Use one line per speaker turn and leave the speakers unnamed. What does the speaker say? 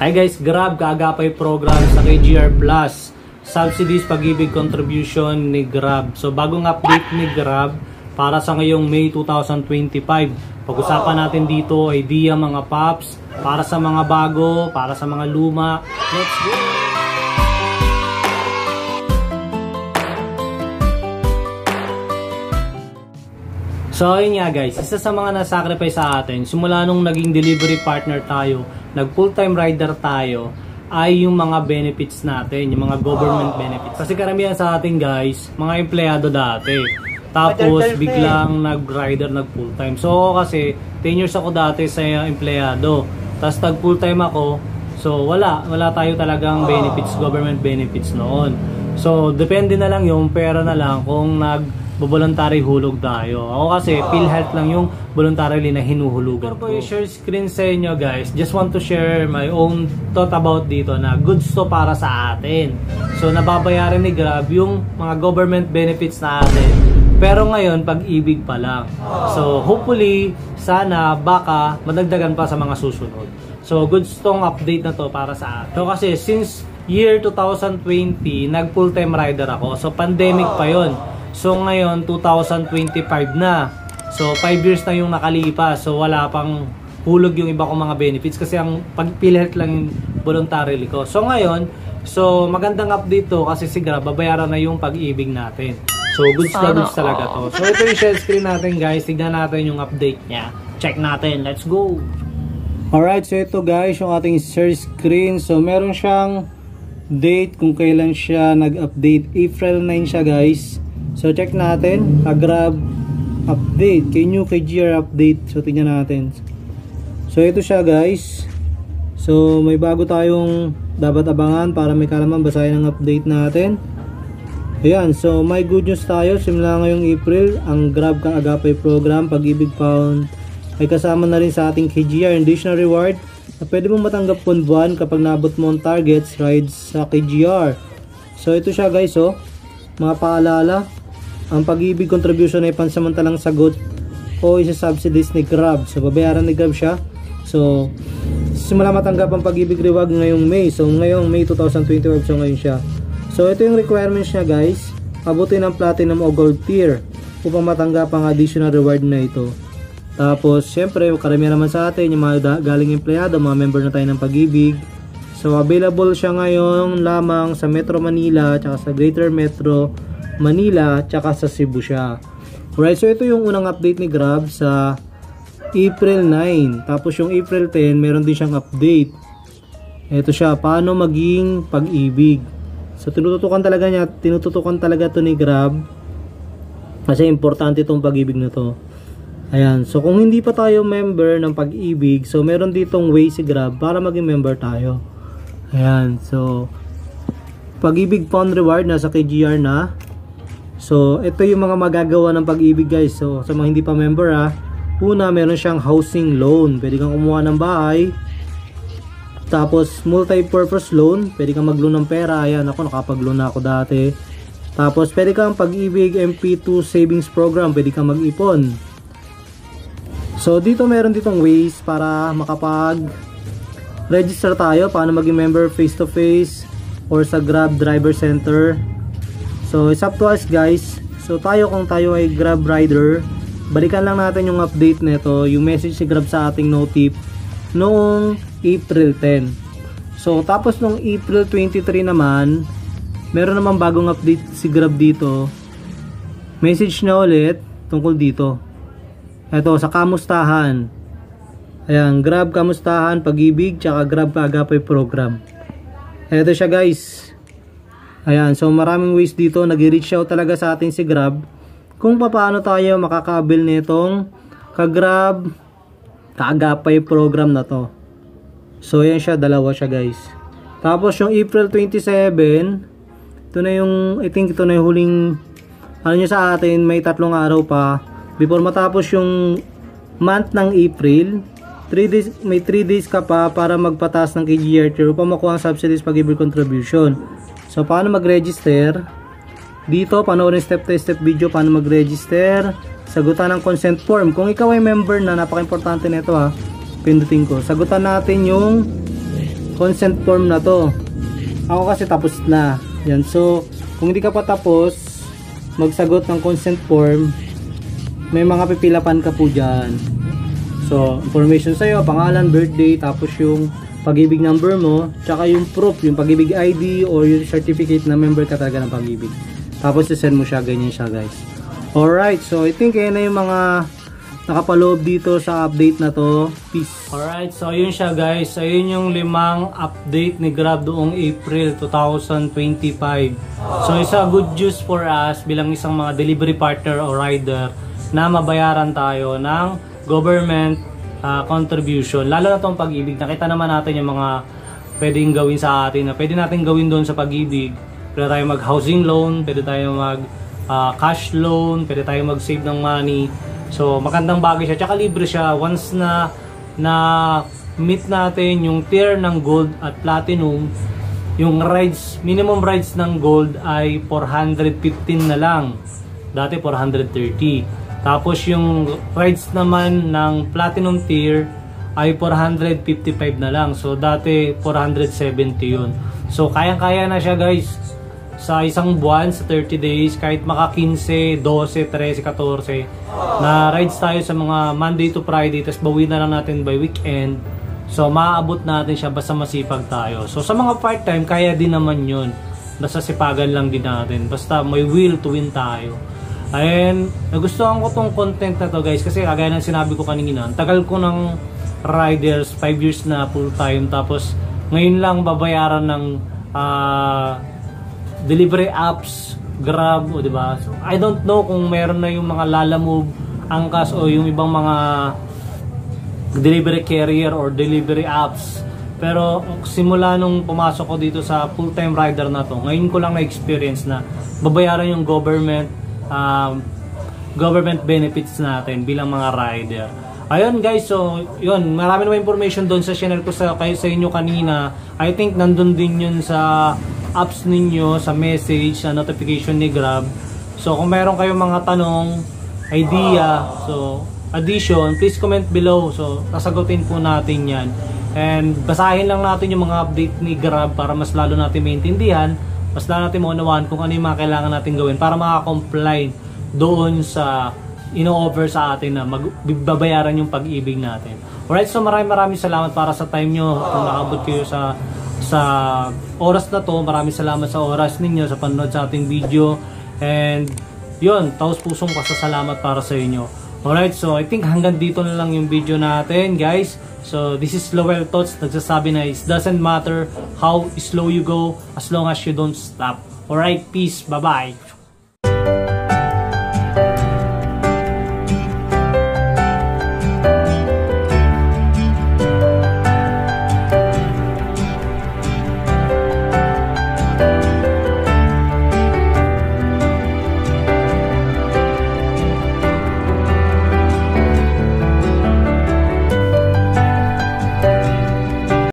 Hi guys, Grab kaagapay program sa KGR Plus. Subsidies pag-ibig contribution ni Grab. So bagong update ni Grab para sa ngayong May 2025. Pag-usapan natin dito idea mga paps para sa mga bago, para sa mga luma. Let's go! So ayun nga guys, isa sa mga nasacrifice sa atin, simula nung naging delivery partner tayo, nag full-time rider tayo, ay yung mga benefits natin, yung mga government benefits. Kasi karamihan sa atin guys, mga empleyado dati. Tapos biglang nag-rider, nag full-time. So kasi 10 years ako dati sa empleyado. Tapos nag full-time ako, so wala tayo talagang benefits, government benefits noon. So depende na lang yung pera na lang kung voluntary hulog tayo. Ako kasi PhilHealth lang yung voluntarily na hinuhulugan ko. I-share screen sa inyo guys. Just want to share my own thought about dito na goods to para sa atin. So nababayaran ni Grab yung mga government benefits na atin. Pero ngayon pag-ibig pa lang. So hopefully sana baka madagdagan pa sa mga susunod. So goods tong update na to para sa atin. So kasi since year 2020 nag full time rider ako. So pandemic pa yon. So ngayon 2025 na. So 5 years na yung nakalipas. So wala pang hulog yung iba kong mga benefits kasi ang pag-PhilHealth lang yung voluntarily ko. So ngayon, so magandang update to kasi si Grab babayaran na yung pag-ibig natin. So goods na goods talaga to. So ito yung share screen natin guys. Tignan natin yung update niya. Check natin. Let's go! Alright, so ito guys yung ating share screen. So meron siyang date kung kailan siya nag-update. April 9 siya guys. So check natin, Grab update, KGR update. So tingnan natin. So ito siya guys. So may bago tayong dapat abangan para may kalaman, basahin ang update natin. Ayan, so may good news tayo. Simula ngayong April, ang Grab kaagapay program Pag-ibig Pound ay kasama na rin sa ating KGR additional reward na pwede mong matanggap buwan kapag naabot mo ang targets rides sa KGR. So ito siya guys, oh. Mga paalala, ang pag-ibig contribution ay pansamantalang sagot o isa-subsidies ni Grab. So babayaran ni Grab siya. So simula matanggap ang pag-ibig reward ngayong May. So ngayong May 2025, so ngayon siya. So ito yung requirements niya guys. Abutin ang platinum o gold tier upang matanggap ang additional reward na ito. Tapos syempre karamihan naman sa atin yung mga galing empleyado, mga member na tayo ng pag-ibig. So available siya ngayon lamang sa Metro Manila at sa Greater Metro Manila at sa Cebu siya. Alright, so ito yung unang update ni Grab sa April 9. Tapos yung April 10 meron din siyang update. Ito siya, paano maging pag-ibig. So tinututukan talaga to ni Grab kasi importante itong pag-ibig na to. Ayan, so kung hindi pa tayo member ng pag-ibig, so meron ditong way si Grab para maging member tayo. Ayan, so Pag-ibig Pound Reward nasa KGR na. So ito yung mga magagawa ng pag-ibig guys. So sa mga hindi pa member una meron siyang housing loan, pwede kang kumuha ng bahay. Tapos multi-purpose loan, pwede kang mag-loan ng pera. Ayan, ako nakapag-loan na ako dati. Tapos pwede kang Pag-ibig MP2 savings program, pwede kang mag-ipon. So dito meron ditong ways para makapag-register tayo, paano maging member face to face or sa Grab Driver Center. So it's up to us guys. So kung tayo ay Grab rider, balikan lang natin yung update nito, yung message si Grab sa ating notif noong April 10. So tapos nung April 23 naman, meron naman bagong update si Grab dito. Message na ulit tungkol dito. Ito sa kamustahan. Ayan, Grab kamustahan, pag-ibig, tsaka Grab kaagapay program. Ito siya guys. Ayan, so maraming ways dito. Nag-reach out talaga sa atin si Grab kung paano tayo makakabil nitong ka-Grab kaagapay program na to. So yan siya, dalawa siya guys. Tapos yung April 27, ito na yung, I think ito na yung huling ano nyo sa atin, may 3 araw pa before matapos yung month ng April. 3 days, may 3 days ka pa para magpatas ng KGR tier upang makuha ang subsidies pag-ibig contribution. So paano mag-register? Dito panoorin step by step video paano mag-register. Sagutan ng consent form. Kung ikaw ay member na, napaka-importante nito pindutin ko. Sagutan natin yung consent form na to. Ako kasi tapos na. Yan. So, kung hindi ka pa tapos magsagot ng consent form, may mga pipilapan ka po dyan. So, information sa'yo, pangalan, birthday, tapos yung pag-ibig number mo, tsaka yung proof, yung pag-ibig ID or yung certificate na member ka talaga ng pag-ibig. Tapos send mo siya, ganyan siya guys. Alright, so I think yan na yung mga nakapaloob dito sa update na to. Peace. Alright, so ayun siya guys. Ayun yung 5 update ni Grab doong April 2025. So isa good news for us bilang isang mga delivery partner o rider na mabayaran tayo ng government contribution. Lalo na itong pag-ibig. Nakita naman natin yung mga pwedeng gawin sa atin na pwede natin gawin doon sa pag-ibig. Pwede tayo mag housing loan, pwede tayo mag cash loan, pwede tayo mag save ng money. So magandang bagay siya, tsaka libre siya once na meet natin yung tier ng gold at platinum. Yung rides, minimum rides ng gold ay 415 na lang, dati 430. Tapos yung rides naman ng platinum tier ay 455 na lang, so dati 470 yun. So kayang-kaya na siya guys sa isang buwan, sa 30 days, kahit maka 15, 12, 13, 14 na rides tayo sa mga Monday to Friday, tapos bawi na lang natin by weekend. So maaabot natin siya basta masipag tayo. So sa mga part-time, kaya din naman yun, basta sipagan lang din natin, basta may will to win tayo. And nagustuhan ko tong content na to guys, kasi kagaya ng sinabi ko kanina, tagal ko ng riders, 5 years na full time, tapos ngayon lang babayaran ng delivery apps, Grab, o diba? So, I don't know kung meron na yung mga Lalamove, Angkas o yung ibang mga delivery carrier or delivery apps. Pero simula nung pumasok ko dito sa full-time rider na to, ngayon ko lang na-experience na babayaran yung government benefits natin bilang mga rider. Ayun guys, so yun, marami na information doon sa channel ko sa inyo kanina. I think nandun din yun sa apps ninyo, sa message, sa notification ni Grab. So kung meron kayong mga tanong, idea, so addition, please comment below. So sasagutin po natin yan. And basahin lang natin yung mga update ni Grab para mas lalo natin maintindihan, mas lalo natin maunawaan kung ano yung mga kailangan natin gawin para makakomply doon sa ino-offer sa atin na magbabayaran yung pag-ibig natin. Alright, so maraming salamat para sa time nyo. Kung nakabot kayo sa oras na to, maraming salamat sa oras ninyo sa panonood sa ating video. And yun, taos pusong pasasalamat para sa inyo. Alright, so I think hanggang dito na lang yung video natin guys. So this is Lowell Thoughts, nagsasabi na it doesn't matter how slow you go as long as you don't stop. Alright, peace, bye bye.